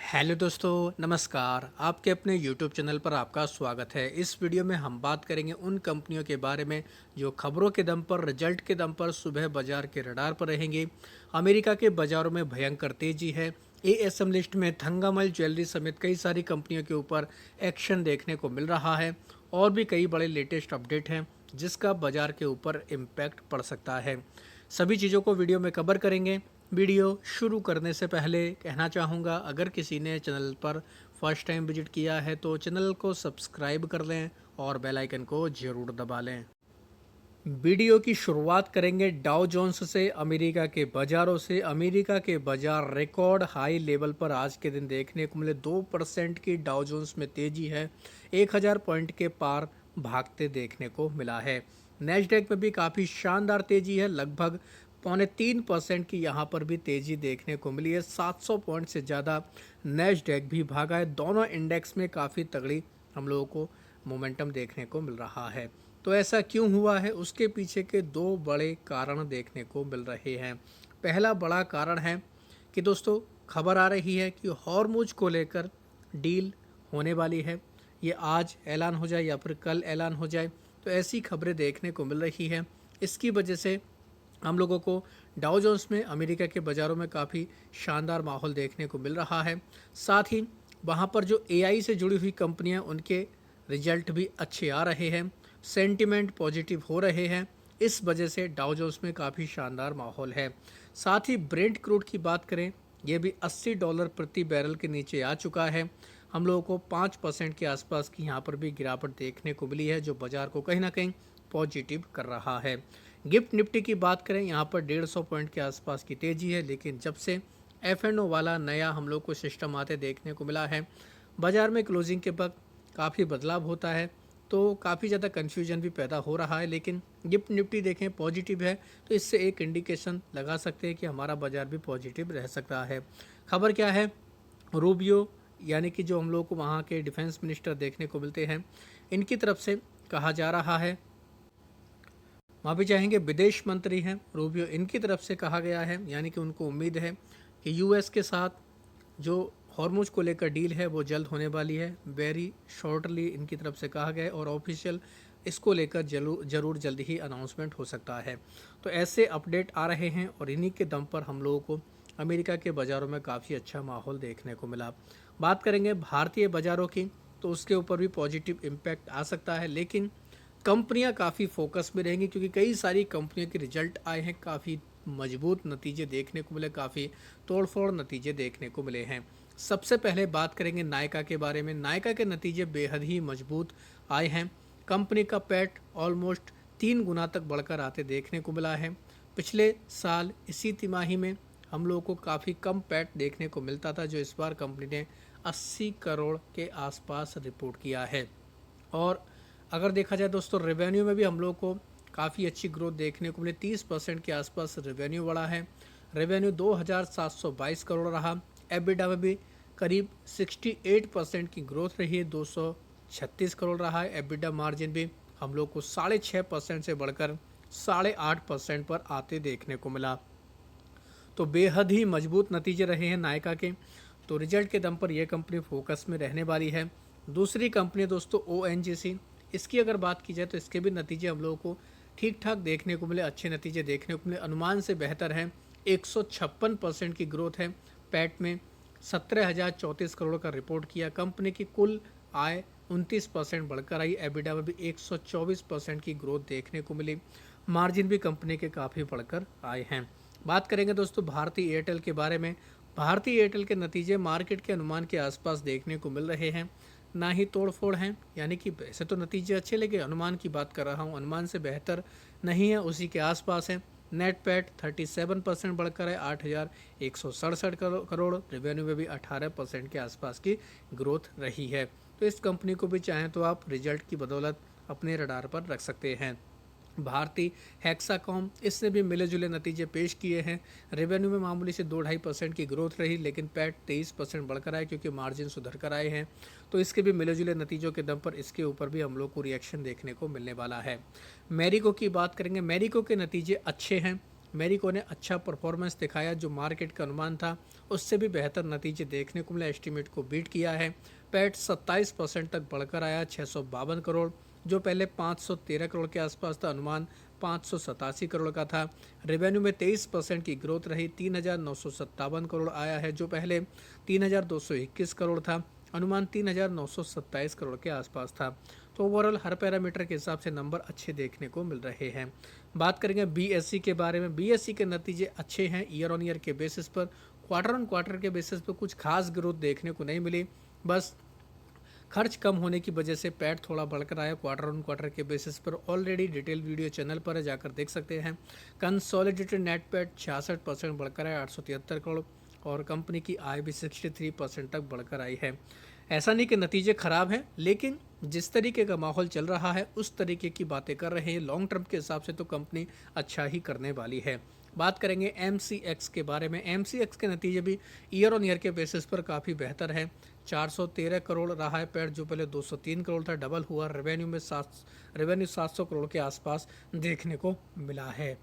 Hello दोस्तों, नमस्कार। आपके अपने यूट्यूब चैनल पर आपका स्वागत है। इस वीडियो में हम बात करेंगे उन कंपनियों के बारे में जो खबरों के दम पर, रिजल्ट के दम पर सुबह बाजार के रडार पर रहेंगी। अमेरिका के बाजारों में भयंकर तेजी है। एएसएम लिस्ट में थंगामल ज्वेलरी समेत कई सारी कंपनियों के ऊपर एक्शन देखने को मिल रहा है और भी कई बड़े लेटेस्ट अपडेट हैं जिसका बाजार के ऊपर इम्पैक्ट पड़ सकता है। सभी चीज़ों को वीडियो में कवर करेंगे। वीडियो शुरू करने से पहले कहना चाहूँगा, अगर किसी ने चैनल पर फर्स्ट टाइम विजिट किया है तो चैनल को सब्सक्राइब कर लें और बेल आइकन को ज़रूर दबा लें। वीडियो की शुरुआत करेंगे डाउ जोन्स से। अमेरिका के बाज़ारों से। अमेरिका के बाज़ार रिकॉर्ड हाई लेवल पर आज के दिन देखने को मिले। 2% की डाउ जोन्स में तेज़ी है। 1000 पॉइंट के पार भागते देखने को मिला है। नैस्डैक में भी काफ़ी शानदार तेज़ी है। लगभग 2.25% की यहाँ पर भी तेज़ी देखने को मिली है। 700 पॉइंट से ज़्यादा नैस्डैक भी भागा है। दोनों इंडेक्स में काफ़ी तगड़ी हम लोगों को मोमेंटम देखने को मिल रहा है। तो ऐसा क्यों हुआ है, उसके पीछे के दो बड़े कारण देखने को मिल रहे हैं। पहला बड़ा कारण है कि दोस्तों, खबर आ रही है कि हॉर्मुज को लेकर डील होने वाली है। ये आज ऐलान हो जाए या फिर कल ऐलान हो जाए, तो ऐसी खबरें देखने को मिल रही है। इसकी वजह से हम लोगों को डाउ जोन्स में अमेरिका के बाज़ारों में काफ़ी शानदार माहौल देखने को मिल रहा है। साथ ही वहाँ पर जो एआई से जुड़ी हुई कंपनियाँ, उनके रिजल्ट भी अच्छे आ रहे हैं। सेंटिमेंट पॉजिटिव हो रहे हैं। इस वजह से डाउ जोन्स में काफ़ी शानदार माहौल है। साथ ही ब्रेंट क्रूड की बात करें, ये भी $80 प्रति बैरल के नीचे आ चुका है। हम लोगों को 5% के आसपास की यहाँ पर भी गिरावट देखने को मिली है, जो बाज़ार को कहीं ना कहीं पॉजिटिव कर रहा है। गिफ्ट निफ्टी की बात करें, यहाँ पर 150 पॉइंट के आसपास की तेज़ी है। लेकिन जब से एफ वाला नया हम लोग को सिस्टम आते देखने को मिला है, बाज़ार में क्लोजिंग के वक्त काफ़ी बदलाव होता है, तो काफ़ी ज़्यादा कन्फ्यूजन भी पैदा हो रहा है। लेकिन गिफ्ट निफ्टी देखें पॉजिटिव है, तो इससे एक इंडिकेशन लगा सकते हैं कि हमारा बाज़ार भी पॉजिटिव रह सकता है। खबर क्या है, रूबियो यानी कि जो हम लोग को वहाँ के डिफेंस मिनिस्टर देखने को मिलते हैं, इनकी तरफ से कहा जा रहा है, माफ़ी चाहेंगे, विदेश मंत्री हैं रूबियो, इनकी तरफ से कहा गया है, यानी कि उनको उम्मीद है कि यूएस के साथ जो हॉर्मुज को लेकर डील है वो जल्द होने वाली है। वेरी शॉर्टली इनकी तरफ से कहा गया है और ऑफिशियल इसको लेकर जरूर जल्द ही अनाउंसमेंट हो सकता है। तो ऐसे अपडेट आ रहे हैं और इन्हीं के दम पर हम लोगों को अमेरिका के बाज़ारों में काफ़ी अच्छा माहौल देखने को मिला। बात करेंगे भारतीय बाज़ारों की, तो उसके ऊपर भी पॉजिटिव इम्पैक्ट आ सकता है। लेकिन कंपनियां काफ़ी फोकस में रहेंगी क्योंकि कई सारी कंपनियों के रिजल्ट आए हैं। काफ़ी मजबूत नतीजे देखने को मिले, काफ़ी तोड़फोड़ नतीजे देखने को मिले हैं। सबसे पहले बात करेंगे नायका के बारे में। नायका के नतीजे बेहद ही मजबूत आए हैं। कंपनी का पैट ऑलमोस्ट 3 गुना तक बढ़कर आते देखने को मिला है। पिछले साल इसी तिमाही में हम लोगों को काफ़ी कम पैट देखने को मिलता था, जो इस बार कंपनी ने 80 करोड़ के आसपास रिपोर्ट किया है। और अगर देखा जाए दोस्तों, रेवेन्यू में भी हम लोग को काफ़ी अच्छी ग्रोथ देखने को मिली। 30% के आसपास रेवेन्यू बढ़ा है। रेवेन्यू 2722 करोड़ रहा। एबिटा में भी करीब 68% की ग्रोथ रही है, 236 करोड़ रहा है। एबिटा मार्जिन भी हम लोग को 6.5% से बढ़कर 8.5% पर आते देखने को मिला। तो बेहद ही मजबूत नतीजे रहे हैं नायका के। तो रिजल्ट के दम पर यह कंपनी फोकस में रहने वाली है। दूसरी कंपनी दोस्तों ONGC, इसकी अगर बात की जाए तो इसके भी नतीजे हम लोगों को ठीक ठाक देखने को मिले, अच्छे नतीजे देखने को मिले, अनुमान से बेहतर है। 156% की ग्रोथ है। पैट में 17,034 करोड़ का रिपोर्ट किया। कंपनी की कुल आय 29% बढ़कर आई। एबिटा में भी 124% की ग्रोथ देखने को मिली। मार्जिन भी कंपनी के काफ़ी बढ़कर आए हैं। बात करेंगे दोस्तों भारती एयरटेल के बारे में। भारती एयरटेल के नतीजे मार्केट के अनुमान के आसपास देखने को मिल रहे हैं, ना ही तोड़फोड़ हैं। यानी कि वैसे तो नतीजे अच्छे, लेकिन अनुमान की बात कर रहा हूँ, अनुमान से बेहतर नहीं है, उसी के आसपास है। नेट पैट 37% बढ़कर है, 8,167 करोड़। रेवेन्यू में भी 18% के आसपास की ग्रोथ रही है। तो इस कंपनी को भी चाहें तो आप रिजल्ट की बदौलत अपने रडार पर रख सकते हैं। भारती हेक्साकॉम, इसने भी मिले जुले नतीजे पेश किए हैं। रेवेन्यू में मामूली से 2-2.5% की ग्रोथ रही, लेकिन पैट 23% बढ़कर आए क्योंकि मार्जिन सुधर कर आए हैं। तो इसके भी मिले जुले नतीजों के दम पर इसके ऊपर भी हम लोग को रिएक्शन देखने को मिलने वाला है। मैरिको की बात करेंगे। मैरिको के नतीजे अच्छे हैं। मेरिको ने अच्छा परफॉर्मेंस दिखाया, जो मार्केट का अनुमान था उससे भी बेहतर नतीजे देखने को मिला, एस्टीमेट को बीट किया है। पैट 27% तक बढ़कर आया 652 करोड़, जो पहले 513 करोड़ के आसपास था, अनुमान 587 करोड़ का था। रेवेन्यू में 23% की ग्रोथ रही, 3,957 करोड़ आया है, जो पहले 3,221 करोड़ था, अनुमान 3,927 करोड़ के आसपास था। तो ओवरऑल हर पैरामीटर के हिसाब से नंबर अच्छे देखने को मिल रहे हैं। बात करेंगे बीएससी के बारे में। बीएससी के नतीजे अच्छे हैं ईयर ऑन ईयर के बेसिस पर, क्वार्टर ऑन क्वार्टर के बेसिस पर कुछ खास ग्रोथ देखने को नहीं मिली, बस खर्च कम होने की वजह से पैट थोड़ा बढ़कर आया क्वार्टर ऑन क्वार्टर के बेसिस पर। ऑलरेडी डिटेल वीडियो चैनल पर जाकर देख सकते हैं। कंसोलिडेटेड नेट पैट 66% बढ़कर आया 873 करोड़, और कंपनी की आय भी 63% तक बढ़कर आई है। ऐसा नहीं कि नतीजे खराब हैं, लेकिन जिस तरीके का माहौल चल रहा है उस तरीके की बातें कर रहे हैं, लॉन्ग टर्म के हिसाब से तो कंपनी अच्छा ही करने वाली है। बात करेंगे MCX के बारे में। MCX के नतीजे भी ईयर ऑन ईयर के बेसिस पर काफ़ी बेहतर है। 413 करोड़ रहा है पैट, जो पहले 203 करोड़ था, डबल हुआ। रेवेन्यू 700 करोड़ के आसपास देखने को मिला है,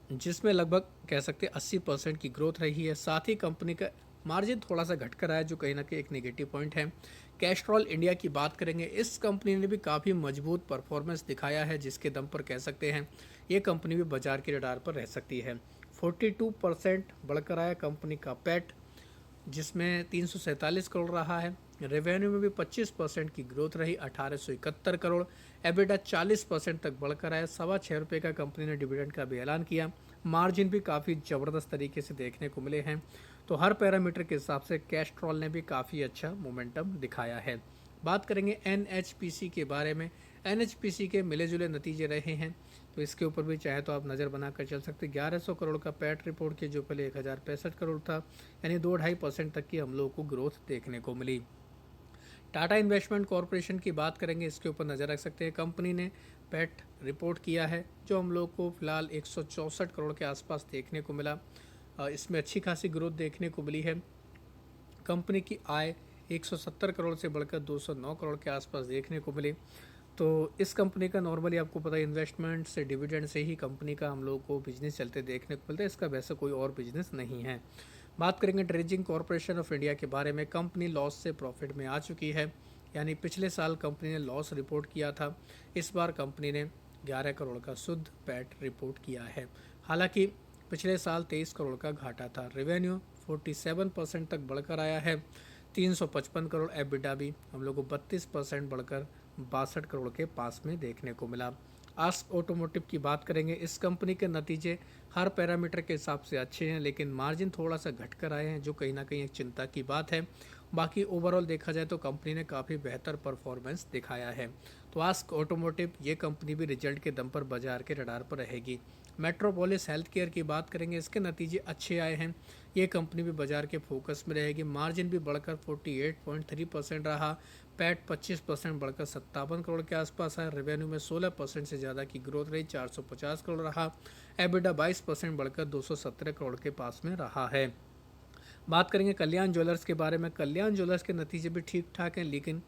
जिसमें लगभग कह सकते 80% की ग्रोथ रही है। साथ ही कंपनी का मार्जिन थोड़ा सा घट कर आया, जो कहीं ना कहीं एक नेगेटिव पॉइंट है। कैस्ट्रॉल इंडिया की बात करेंगे। इस कंपनी ने भी काफ़ी मजबूत परफॉर्मेंस दिखाया है, जिसके दम पर कह सकते हैं ये कंपनी भी बाजार के रडार पर रह सकती है। 42% बढ़कर आया कंपनी का पैट, जिसमें 347 करोड़ रहा है। रेवेन्यू में भी 25% की ग्रोथ रही, 1871 करोड़। एबिटा 40% तक बढ़कर आया, ₹6.25 का कंपनी ने डिविडेंड का भी ऐलान किया। मार्जिन भी काफ़ी ज़बरदस्त तरीके से देखने को मिले हैं। तो हर पैरामीटर के हिसाब से कैस्ट्रॉल ने भी काफ़ी अच्छा मोमेंटम दिखाया है। बात करेंगे NHPC के बारे में। NHPC के मिले जुले नतीजे रहे हैं, तो इसके ऊपर भी चाहे तो आप नज़र बनाकर चल सकते। 1100 करोड़ का पैट रिपोर्ट किया, जो पहले 1065 करोड़ था, यानी 2-2.5% तक की हम लोगों को ग्रोथ देखने को मिली। टाटा इन्वेस्टमेंट कॉरपोरेशन की बात करेंगे, इसके ऊपर नज़र रख सकते हैं। कंपनी ने पैट रिपोर्ट किया है, जो हम लोग को फिलहाल 164 करोड़ के आसपास देखने को मिला। इसमें अच्छी खासी ग्रोथ देखने को मिली है। कंपनी की आय 170 करोड़ से बढ़कर 209 करोड़ के आसपास देखने को मिली। तो इस कंपनी का नॉर्मली आपको पता है इन्वेस्टमेंट से, डिविडेंड से ही कंपनी का हम लोगों को बिजनेस चलते देखने को मिलता है, इसका वैसा कोई और बिजनेस नहीं है। बात करेंगे ड्रेजिंग कॉरपोरेशन ऑफ इंडिया के बारे में। कंपनी लॉस से प्रॉफिट में आ चुकी है, यानी पिछले साल कंपनी ने लॉस रिपोर्ट किया था, इस बार कंपनी ने 11 करोड़ का शुद्ध पैट रिपोर्ट किया है। हालांकि पिछले साल 23 करोड़ का घाटा था। रेवेन्यू 47% तक बढ़कर आया है, 355 करोड़। एबिटा भी हम लोग को 32% बढ़कर 62 करोड़ के पास में देखने को मिला। आस्क ऑटोमोटिव की बात करेंगे। इस कंपनी के नतीजे हर पैरामीटर के हिसाब से अच्छे हैं, लेकिन मार्जिन थोड़ा सा घट कर आए हैं, जो कहीं ना कहीं एक चिंता की बात है। बाकी ओवरऑल देखा जाए तो कंपनी ने काफ़ी बेहतर परफॉर्मेंस दिखाया है। तो आस्क ऑटोमोटिव ये कंपनी भी रिजल्ट के दम पर बाजार के रडार पर रहेगी। मेट्रोपोलिस हेल्थ केयर की बात करेंगे, इसके नतीजे अच्छे आए हैं, ये कंपनी भी बाजार के फोकस में रहेगी। मार्जिन भी बढ़कर 48.3% रहा। पैट 25% बढ़कर 57 करोड़ के आसपास है। रेवेन्यू में 16% से ज़्यादा की ग्रोथ रही, 450 करोड़ रहा। एबिटा 22% बढ़कर 217 करोड़ के पास में रहा है। बात करेंगे कल्याण ज्वेलर्स के बारे में। कल्याण ज्वेलर्स के नतीजे भी ठीक ठाक हैं, लेकिन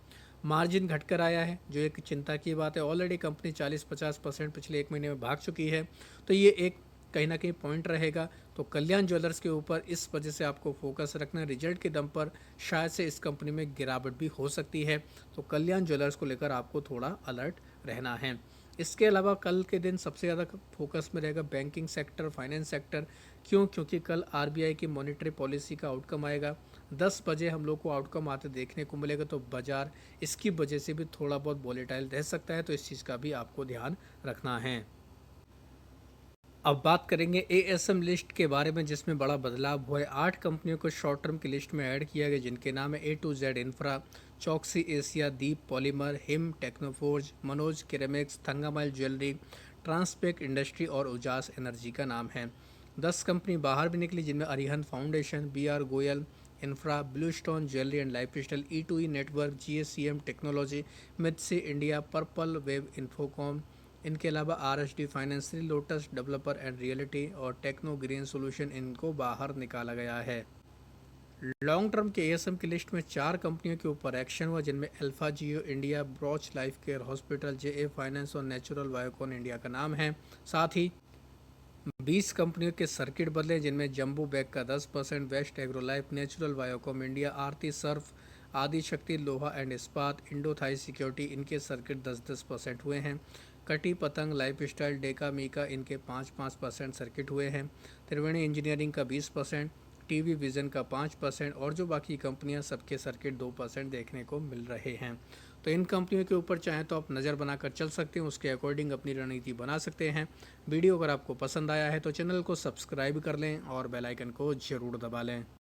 मार्जिन घटकर आया है, जो एक चिंता की बात है। ऑलरेडी कंपनी 40-50% पिछले एक महीने में भाग चुकी है, तो ये एक कहीं ना कहीं पॉइंट रहेगा। तो कल्याण ज्वेलर्स के ऊपर इस वजह से आपको फोकस रखना है। रिजल्ट के दम पर शायद से इस कंपनी में गिरावट भी हो सकती है, तो कल्याण ज्वेलर्स को लेकर आपको थोड़ा अलर्ट रहना है। इसके अलावा कल के दिन सबसे ज़्यादा फोकस में रहेगा बैंकिंग सेक्टर, फाइनेंस सेक्टर। क्यों? क्योंकि कल RBI की मॉनेटरी पॉलिसी का आउटकम आएगा। 10 बजे हम लोग को आउटकम आते देखने को मिलेगा, तो बाजार इसकी वजह से भी थोड़ा बहुत वॉलेटाइल रह सकता है, तो इस चीज़ का भी आपको ध्यान रखना है। अब बात करेंगे ASM लिस्ट के बारे में, जिसमें बड़ा बदलाव हुआ है। 8 कंपनियों को शॉर्ट टर्म की लिस्ट में ऐड किया गया, जिनके नाम है A to Z Infra, Choksi Asia, Deep Polymer, Him Technoforge, Manoj Ceramics, Thangamayil Jewellery, Transpek Industry और उजास एनर्जी का नाम है। 10 कंपनी बाहर भी निकली, जिनमें Arihant Foundation, BR Goyal Infra, Blue Stone Jewellery and Lifestyle, E2E Network, GSCM Technology, Mitshi India, Purple Web Infocom. इनके अलावा RSD Finance, Lotus Developer and Reality और टेक्नो ग्रीन सोल्यूशन, इनको बाहर निकाला गया है। लॉन्ग टर्म के ASM की लिस्ट में 4 कंपनियों के ऊपर एक्शन हुआ, जिनमें Alpha Geo India, Broach Life Care Hospital, JA Finance और नेचुरल बायोकॉन इंडिया का नाम है। साथ ही 20 कंपनियों के सर्किट बदले, जिनमें जम्बू बैग का 10%, वेस्ट एग्रोलाइफ, नेचुरल बायोकॉम इंडिया, आरती सर्फ, आदि शक्ति लोहा एंड इस्पात, इंडो थाई सिक्योरिटी, इनके सर्किट 10-10% हुए हैं। कटी पतंग, लाइफ स्टाइल, डेका मीका, इनके 5-5% सर्किट हुए हैं। त्रिवेणी इंजीनियरिंग का 20%, टीवी विज़न का 5% और जो बाकी कंपनियां सबके सर्किट 2% देखने को मिल रहे हैं। तो इन कंपनियों के ऊपर चाहें तो आप नज़र बनाकर चल सकते हैं, उसके अकॉर्डिंग अपनी रणनीति बना सकते हैं। वीडियो अगर आपको पसंद आया है तो चैनल को सब्सक्राइब कर लें और बेल आइकन को ज़रूर दबा लें।